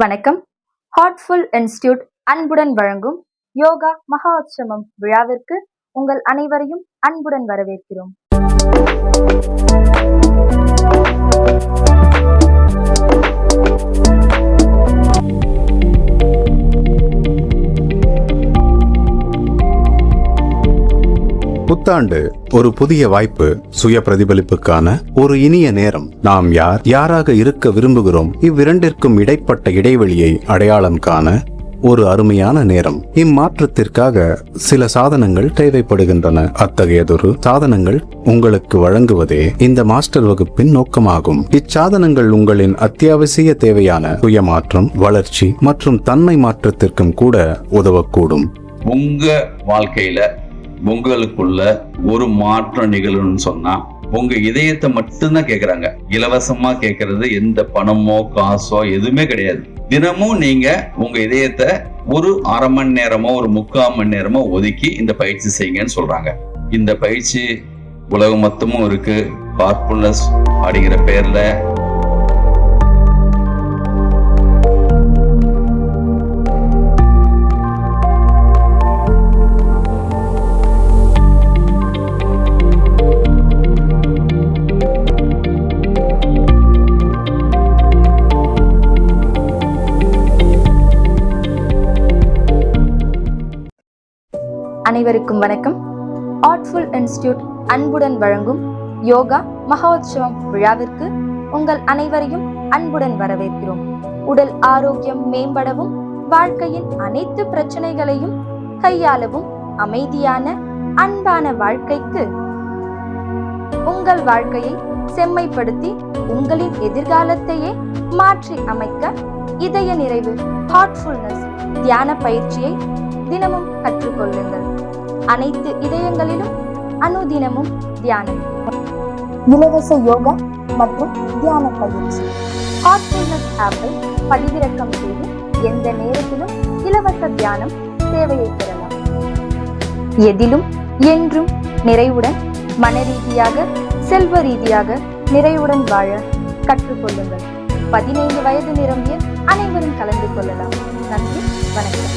வணக்கம். Heartful institute அன்புடன் வழங்கும் யோகா மகோத்சவம் விழாவிற்கு உங்கள் அனைவரையும் அன்புடன் வரவேற்கிறோம். புத்தாண்டு ஒரு புதிய வாய்ப்பு, சுய பிரதிபலிப்புக்கான ஒரு இனிய நேரம். நாம் யாராக இருக்க விரும்புகிறோம், இவ்விரண்டிற்கும் இடைப்பட்ட இடைவெளியை அடையாளம் காண ஒரு அருமையான நேரம். இம்மாற்றத்திற்காக சில சாதனங்கள் தேவைப்படுகின்றன. அத்தகையதொரு சாதனங்கள் உங்களுக்கு வழங்குவதே இந்த மாஸ்டர் வகுப்பின் நோக்கமாகும். இச்சாதனங்கள் உங்களின் அத்தியாவசிய தேவையான சுயமாற்றம், வளர்ச்சி மற்றும் தன்மை மாற்றத்திற்கும் கூட உதவக்கூடும். உங்க வாழ்க்கையில உங்களுக்குள்ள ஒரு மாற்றம் நிகழணும்னு சொன்னா உங்க இதயத்தை மட்டும்தான் கேட்கறாங்க. இலவசமா கேட்கறது எந்த பணமோ காசோ எதுவுமே கிடையாது. தினமும் நீங்க உங்க இதயத்தை ஒரு அரை மணி நேரமோ ஒரு 3/4 மணி நேரமோ ஒதுக்கி இந்த பயிற்சி செய்யுங்கன்னு சொல்றாங்க. இந்த பயிற்சி உலகம் மொத்தமும் இருக்கு. ஹார்ட்ஃபுல்னஸ் அப்படிங்கிற பேர்ல அனைவருக்கும் வணக்கம். ஹார்ட்ஃபுல் இன்ஸ்டிடியூட் அன்புடன் வழங்கும் யோகா மகோத்சவம் விழாவிற்கு உங்கள் அனைவரையும் அன்புடன் வரவேற்கிறோம். உடல் ஆரோக்கியம் மேம்படவும், வாழ்க்கையின் அனைத்து பிரச்சனைகளையும் கையாளவும், அமைதியான அன்பான வாழ்க்கைக்கு உங்கள் வாழ்க்கையை செம்மைப்படுத்தி உங்களின் எதிர்காலத்தையே மாற்றி அமைக்க இதய நிறைவு ஹார்ட்ஃபுல்னஸ் தியான பயிற்சியை தினமும் கற்றுக்கொள்ளுங்கள். அனைத்து இதயங்களிலும் அனுதினமும் தியானம். இலவச யோகா மற்றும் தியான பயிற்சி. ஹார்ட்ஃபுல்னஸ் ஆப்பை பதிவிறக்கம் செய்து எந்த நேரத்திலும் இலவச தியானம் சேவையை பெறலாம். எதிலும் என்றும் நிறைவுடன், மன ரீதியாக செல்வ ரீதியாக நிறைவுடன் வாழ கற்றுக்கொள்ளுங்கள். 15 வயது நிரம்பிய அனைவரும் கலந்து கொள்ளலாம். நன்றி, வணக்கம்.